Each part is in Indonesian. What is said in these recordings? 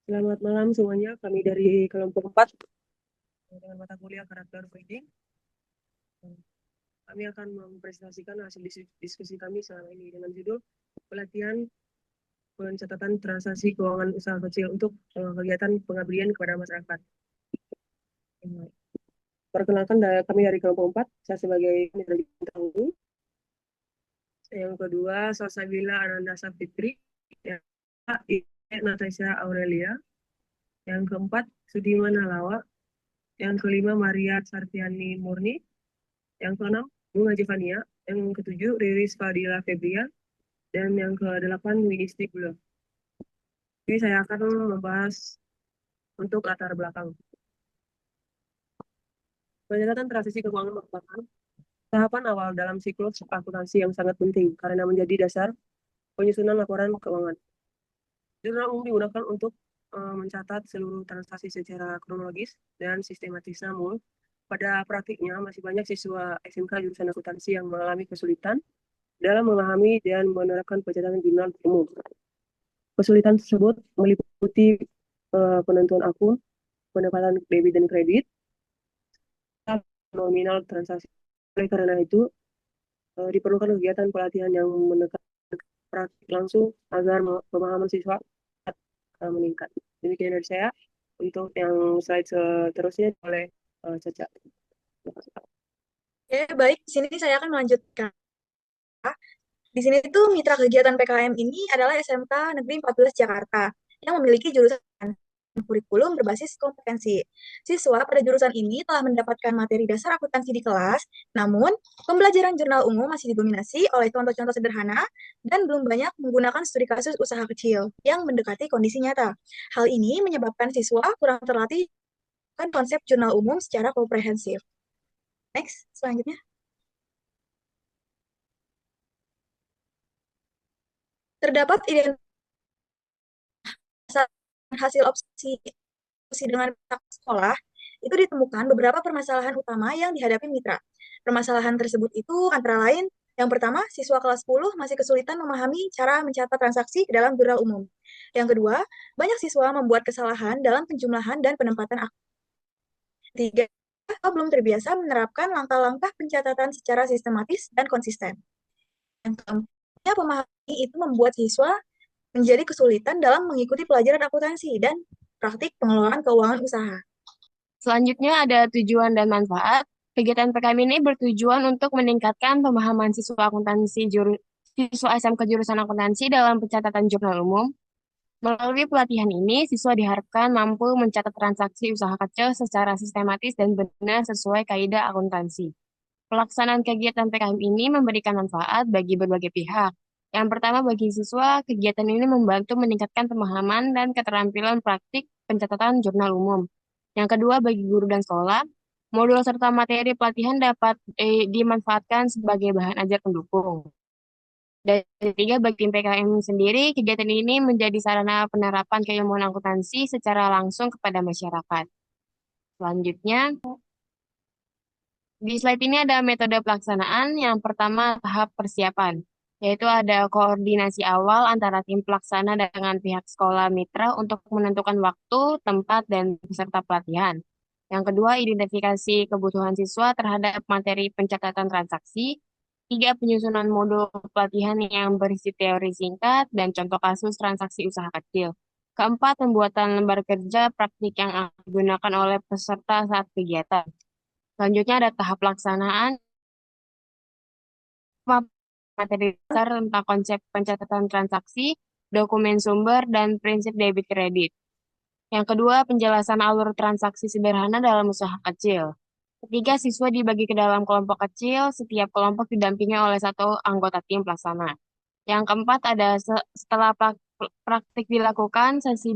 Selamat malam semuanya. Kami dari kelompok 4 dengan mata kuliah karakter reading. Kami akan mempresentasikan hasil diskusi kami selama ini dengan judul pelatihan pencatatan transaksi keuangan usaha kecil untuk kegiatan pengabdian kepada masyarakat. Perkenalkan kami dari kelompok 4, saya sebagai mitra bintang. Yang kedua, Salsabila Ananda Sapitri. Yang ketiga, Natasha Aurelia. Yang keempat, Sudiman Halawa. Yang kelima, Maria Sartiani Murni. Yang keenam, Bunga Jevania. Yang ketujuh, Riris Fadila Febria. Dan yang kedelapan, Widisti Gula. Jadi saya akan membahas untuk latar belakang. Pencatatan transaksi keuangan merupakan tahapan awal dalam siklus akuntansi yang sangat penting karena menjadi dasar penyusunan laporan keuangan. Jurnal umum digunakan untuk mencatat seluruh transaksi secara kronologis dan sistematis. Namun, pada praktiknya masih banyak siswa SMK jurusan akuntansi yang mengalami kesulitan dalam memahami dan menerapkan pencatatan jurnal umum. Kesulitan tersebut meliputi penentuan akun, pendapatan debit dan kredit, nominal transaksi. Oleh karena itu, diperlukan kegiatan pelatihan yang menekan praktik langsung agar pemahaman siswa meningkat. Demikian dari saya. Untuk yang slide seterusnya oleh Caca. Oke, baik. Di sini saya akan melanjutkan. Di sini tuh mitra kegiatan PKM ini adalah SMK Negeri 14 Jakarta yang memiliki jurusan kurikulum berbasis kompetensi. Siswa pada jurusan ini telah mendapatkan materi dasar akuntansi di kelas, namun pembelajaran jurnal umum masih didominasi oleh contoh-contoh sederhana dan belum banyak menggunakan studi kasus usaha kecil yang mendekati kondisi nyata. Hal ini menyebabkan siswa kurang terlatih kan konsep jurnal umum secara komprehensif. Next, selanjutnya. Terdapat hasil opsi dengan sekolah, itu ditemukan beberapa permasalahan utama yang dihadapi mitra. Permasalahan tersebut itu antara lain, yang pertama, siswa kelas 10 masih kesulitan memahami cara mencatat transaksi ke dalam jurnal umum. Yang kedua, banyak siswa membuat kesalahan dalam penjumlahan dan penempatan akun. Ketiga, siswa belum terbiasa menerapkan langkah-langkah pencatatan secara sistematis dan konsisten. Yang keempatnya, pemahaman itu membuat siswa menjadi kesulitan dalam mengikuti pelajaran akuntansi dan praktik pengelolaan keuangan usaha. Selanjutnya ada tujuan dan manfaat. Kegiatan PKM ini bertujuan untuk meningkatkan pemahaman siswa SMK jurusan akuntansi dalam pencatatan jurnal umum. Melalui pelatihan ini, siswa diharapkan mampu mencatat transaksi usaha kecil secara sistematis dan benar sesuai kaidah akuntansi. Pelaksanaan kegiatan PKM ini memberikan manfaat bagi berbagai pihak. Yang pertama, bagi siswa, kegiatan ini membantu meningkatkan pemahaman dan keterampilan praktik pencatatan jurnal umum. Yang kedua, bagi guru dan sekolah, modul serta materi pelatihan dapat dimanfaatkan sebagai bahan ajar pendukung. Dan ketiga, bagi tim PKM sendiri, kegiatan ini menjadi sarana penerapan keilmuan akuntansi secara langsung kepada masyarakat. Selanjutnya, di slide ini ada metode pelaksanaan. Yang pertama, tahap persiapan, yaitu ada koordinasi awal antara tim pelaksana dengan pihak sekolah mitra untuk menentukan waktu, tempat, dan peserta pelatihan. Yang kedua, identifikasi kebutuhan siswa terhadap materi pencatatan transaksi. Tiga, penyusunan modul pelatihan yang berisi teori singkat dan contoh kasus transaksi usaha kecil. Keempat, pembuatan lembar kerja praktik yang akan digunakan oleh peserta saat kegiatan. Selanjutnya ada tahap pelaksanaan, materi dasar tentang konsep pencatatan transaksi, dokumen sumber, dan prinsip debit kredit. Yang kedua, penjelasan alur transaksi sederhana dalam usaha kecil. Ketiga, siswa dibagi ke dalam kelompok kecil, setiap kelompok didampingi oleh satu anggota tim pelaksana. Yang keempat, ada setelah praktik dilakukan, sesi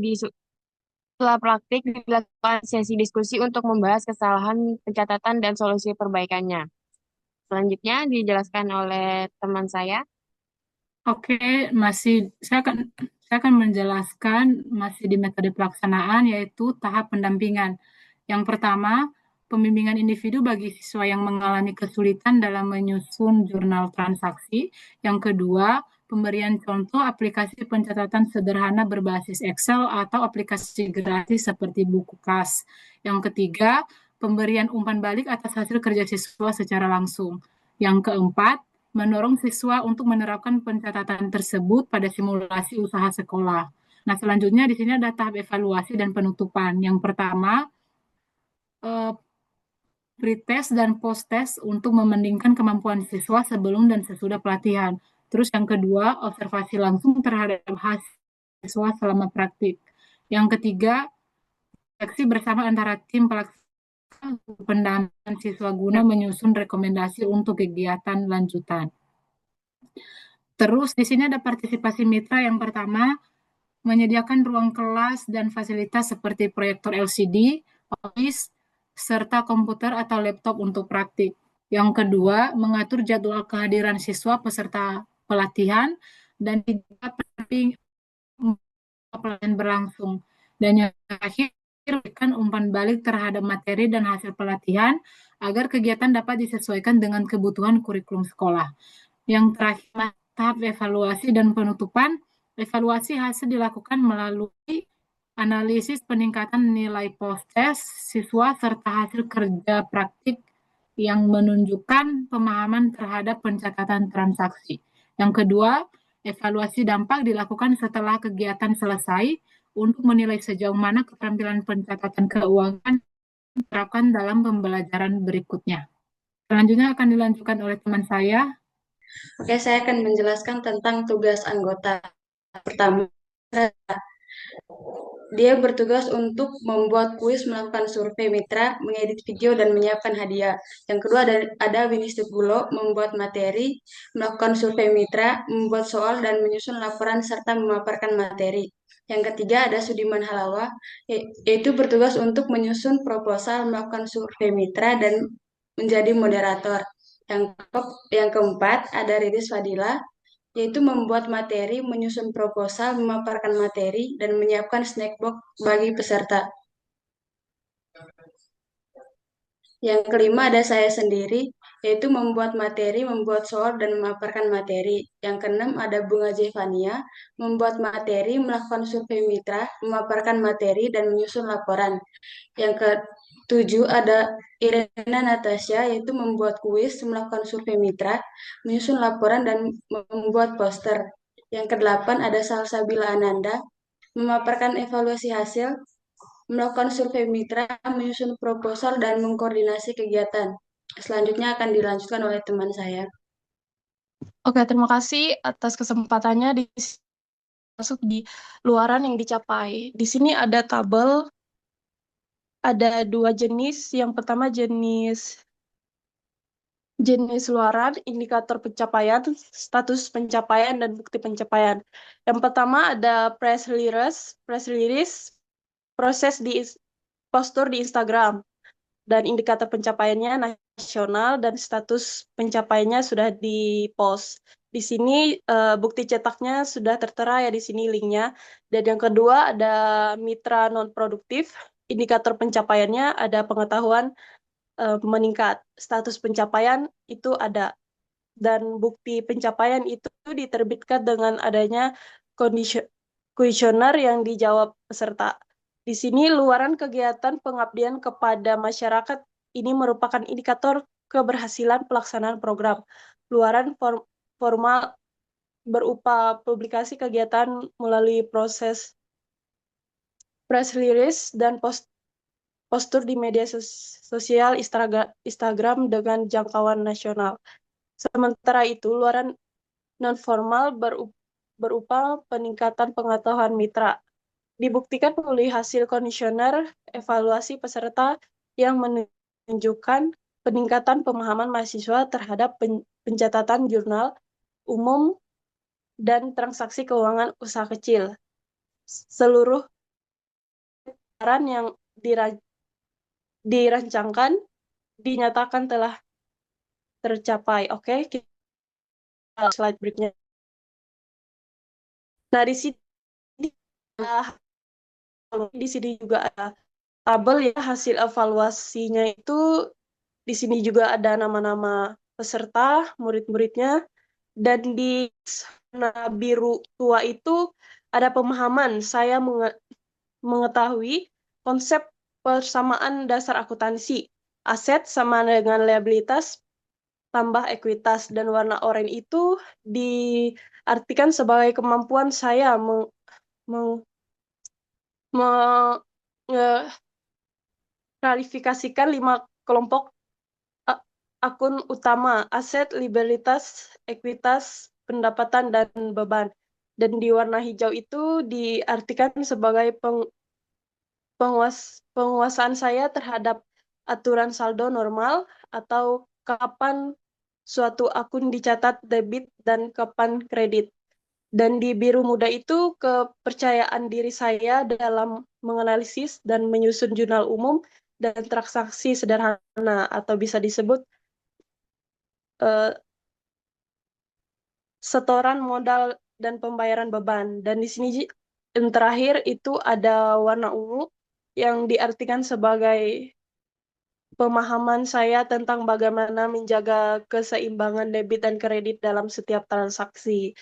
diskusi untuk membahas kesalahan pencatatan dan solusi perbaikannya. Selanjutnya dijelaskan oleh teman saya. Oke, saya akan menjelaskan masih di metode pelaksanaan yaitu tahap pendampingan. Yang pertama, pembimbingan individu bagi siswa yang mengalami kesulitan dalam menyusun jurnal transaksi. Yang kedua, pemberian contoh aplikasi pencatatan sederhana berbasis Excel atau aplikasi gratis seperti buku kas. Yang ketiga, pemberian umpan balik atas hasil kerja siswa secara langsung. Yang keempat, mendorong siswa untuk menerapkan pencatatan tersebut pada simulasi usaha sekolah. Nah, selanjutnya di sini ada tahap evaluasi dan penutupan. Yang pertama, pretest dan post-test untuk membandingkan kemampuan siswa sebelum dan sesudah pelatihan. Terus yang kedua, observasi langsung terhadap hasil siswa selama praktik. Yang ketiga, refleksi bersama antara tim pelaksana pendampingan siswa guna menyusun rekomendasi untuk kegiatan lanjutan. Terus di sini ada partisipasi mitra. Yang pertama, menyediakan ruang kelas dan fasilitas seperti proyektor LCD, office, serta komputer atau laptop untuk praktik. Yang kedua, mengatur jadwal kehadiran siswa peserta pelatihan dan tidak pendamping pelatihan berlangsung. Dan yang terakhir, berikan umpan balik terhadap materi dan hasil pelatihan agar kegiatan dapat disesuaikan dengan kebutuhan kurikulum sekolah. Yang terakhir, tahap evaluasi dan penutupan. Evaluasi hasil dilakukan melalui analisis peningkatan nilai post-test siswa serta hasil kerja praktik yang menunjukkan pemahaman terhadap pencatatan transaksi. Yang kedua, evaluasi dampak dilakukan setelah kegiatan selesai untuk menilai sejauh mana keterampilan pencatatan keuangan diterapkan dalam pembelajaran berikutnya. Selanjutnya akan dilanjutkan oleh teman saya. Oke, saya akan menjelaskan tentang tugas anggota. Pertama, dia bertugas untuk membuat kuis, melakukan survei mitra, mengedit video, dan menyiapkan hadiah. Yang kedua ada Winnie Stipulo, membuat materi, melakukan survei mitra, membuat soal, dan menyusun laporan serta memaparkan materi. Yang ketiga ada Sudiman Halawa, yaitu bertugas untuk menyusun proposal, melakukan survei mitra, dan menjadi moderator. Yang keempat ada Riris Fadila, yaitu membuat materi, menyusun proposal, memaparkan materi, dan menyiapkan snack box bagi peserta. Yang kelima ada saya sendiri, yaitu membuat materi, membuat soal, dan memaparkan materi. Yang keenam ada Bunga Jevania, membuat materi, melakukan survei mitra, memaparkan materi, dan menyusun laporan. Yang ketujuh ada Irena Natasha, yaitu membuat kuis, melakukan survei mitra, menyusun laporan, dan membuat poster. Yang kedelapan ada Salsabila Ananda, memaparkan evaluasi hasil, melakukan survei mitra, menyusun proposal, dan mengkoordinasi kegiatan. Selanjutnya akan dilanjutkan oleh teman saya. Oke, terima kasih atas kesempatannya masuk di luaran yang dicapai. Di sini ada tabel, ada dua jenis. Yang pertama jenis luaran, indikator pencapaian, status pencapaian, dan bukti pencapaian. Yang pertama ada press release, proses di postur di Instagram, dan indikator pencapaiannya nasional dan status pencapaiannya sudah di-post. Di sini bukti cetaknya sudah tertera ya di sini linknya. Dan yang kedua ada mitra non-produktif, indikator pencapaiannya ada pengetahuan meningkat, status pencapaian itu ada. Dan bukti pencapaian itu diterbitkan dengan adanya kuesioner yang dijawab peserta. Di sini luaran kegiatan pengabdian kepada masyarakat ini merupakan indikator keberhasilan pelaksanaan program. Luaran formal berupa publikasi kegiatan melalui proses press release dan postur di media sosial Instagram dengan jangkauan nasional. Sementara itu, luaran non-formal berupa peningkatan pengetahuan mitra. Dibuktikan melalui hasil komisioner evaluasi peserta yang menunjukkan peningkatan pemahaman mahasiswa terhadap pencatatan jurnal umum dan transaksi keuangan usaha kecil. Seluruh saran yang dirancangkan dinyatakan telah tercapai. Oke, kita slide berikutnya. Nah, di sini juga ada tabel ya hasil evaluasinya itu. Di sini juga ada nama-nama peserta, murid-muridnya, Dan di warna biru tua itu ada pemahaman. Saya mengetahui konsep persamaan dasar akuntansi. Aset sama dengan liabilitas tambah ekuitas. Dan warna oranye itu diartikan sebagai kemampuan saya klarifikasikan 5 kelompok akun utama: aset, liabilitas, ekuitas, pendapatan, dan beban. Dan di warna hijau itu diartikan sebagai penguasaan saya terhadap aturan saldo normal atau kapan suatu akun dicatat debit dan kapan kredit. Dan di biru muda itu kepercayaan diri saya dalam menganalisis dan menyusun jurnal umum dan transaksi sederhana atau bisa disebut setoran modal dan pembayaran beban. Dan di sini yang terakhir itu ada warna ungu yang diartikan sebagai pemahaman saya tentang bagaimana menjaga keseimbangan debit dan kredit dalam setiap transaksi.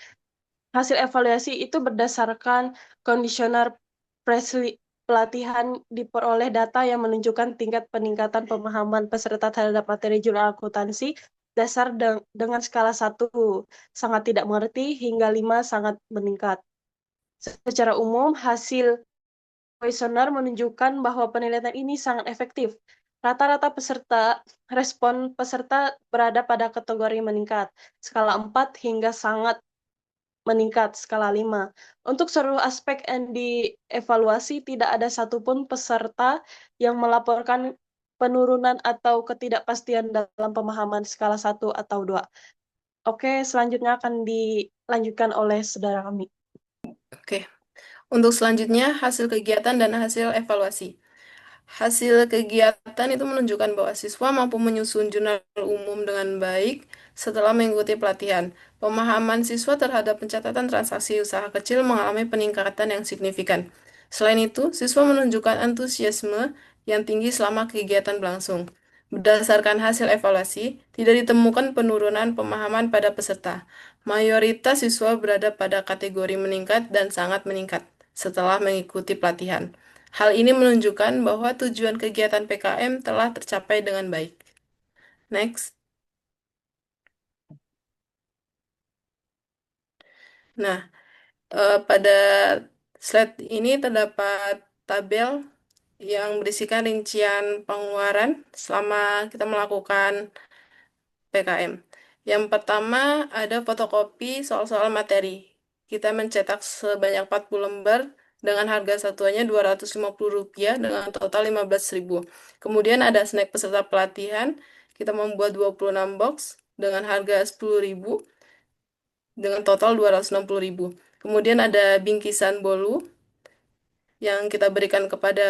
Hasil evaluasi itu berdasarkan kondisioner pelatihan diperoleh data yang menunjukkan tingkat peningkatan pemahaman peserta terhadap materi jurnal akuntansi dasar dengan skala 1 sangat tidak mengerti hingga 5 sangat meningkat. Secara umum, hasil kuesioner menunjukkan bahwa penilaian ini sangat efektif. Rata-rata respon peserta berada pada kategori meningkat, skala 4 hingga sangat meningkat, skala 5. Untuk seluruh aspek yang dievaluasi, tidak ada satupun peserta yang melaporkan penurunan atau ketidakpastian dalam pemahaman skala 1 atau 2. Oke, selanjutnya akan dilanjutkan oleh saudara kami. Oke. Untuk selanjutnya, hasil kegiatan dan hasil evaluasi. Hasil kegiatan itu menunjukkan bahwa siswa mampu menyusun jurnal umum dengan baik setelah mengikuti pelatihan. Pemahaman siswa terhadap pencatatan transaksi usaha kecil mengalami peningkatan yang signifikan. Selain itu, siswa menunjukkan antusiasme yang tinggi selama kegiatan berlangsung. Berdasarkan hasil evaluasi, tidak ditemukan penurunan pemahaman pada peserta. Mayoritas siswa berada pada kategori meningkat dan sangat meningkat setelah mengikuti pelatihan. Hal ini menunjukkan bahwa tujuan kegiatan PKM telah tercapai dengan baik. Next. Nah, pada slide ini terdapat tabel yang berisikan rincian pengeluaran selama kita melakukan PKM. Yang pertama ada fotokopi soal-soal materi. Kita mencetak sebanyak 40 lembar dengan harga satuannya Rp250 dengan total 15.000. Kemudian ada snack peserta pelatihan. Kita membuat 26 box dengan harga 10.000 dengan total 260.000. Kemudian ada bingkisan bolu yang kita berikan kepada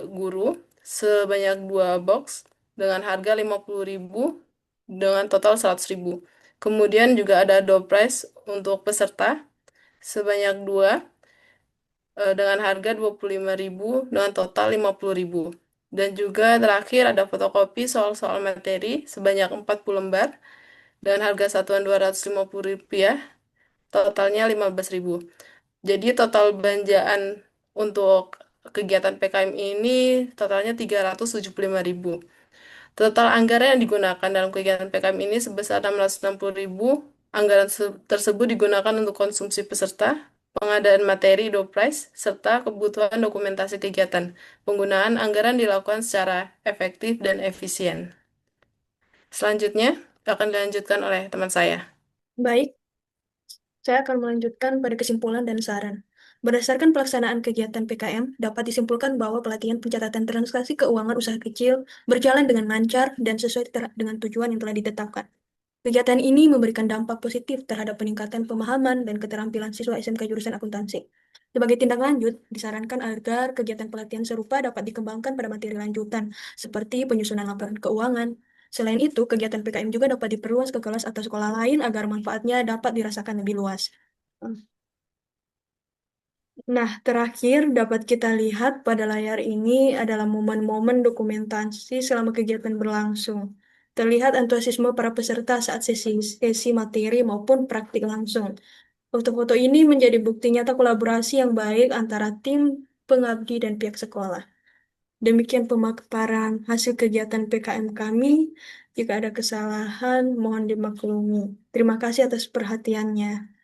guru sebanyak 2 box dengan harga 50.000 dengan total 100.000. Kemudian juga ada door prize untuk peserta sebanyak 2 dengan harga 25.000 dengan total 50.000. Dan juga terakhir ada fotokopi soal-soal materi sebanyak 40 lembar dengan harga satuan Rp250, totalnya 15.000. Jadi total belanjaan untuk kegiatan PKM ini totalnya 375.000. Total anggaran yang digunakan dalam kegiatan PKM ini sebesar 660.000. Anggaran tersebut digunakan untuk konsumsi peserta, pengadaan materi door prize, serta kebutuhan dokumentasi kegiatan. Penggunaan anggaran dilakukan secara efektif dan efisien. Selanjutnya akan dilanjutkan oleh teman saya. Baik, saya akan melanjutkan pada kesimpulan dan saran. Berdasarkan pelaksanaan kegiatan PKM, dapat disimpulkan bahwa pelatihan pencatatan transaksi keuangan usaha kecil berjalan dengan lancar dan sesuai dengan tujuan yang telah ditetapkan. Kegiatan ini memberikan dampak positif terhadap peningkatan pemahaman dan keterampilan siswa SMK jurusan akuntansi. Sebagai tindak lanjut, disarankan agar kegiatan pelatihan serupa dapat dikembangkan pada materi lanjutan, seperti penyusunan laporan keuangan. Selain itu, kegiatan PKM juga dapat diperluas ke kelas atau sekolah lain agar manfaatnya dapat dirasakan lebih luas. Nah, terakhir dapat kita lihat pada layar ini adalah momen-momen dokumentasi selama kegiatan berlangsung. Terlihat antusiasme para peserta saat sesi materi maupun praktik langsung. Foto-foto ini menjadi bukti nyata kolaborasi yang baik antara tim pengabdi dan pihak sekolah. Demikian pemaparan hasil kegiatan PKM kami. Jika ada kesalahan, mohon dimaklumi. Terima kasih atas perhatiannya.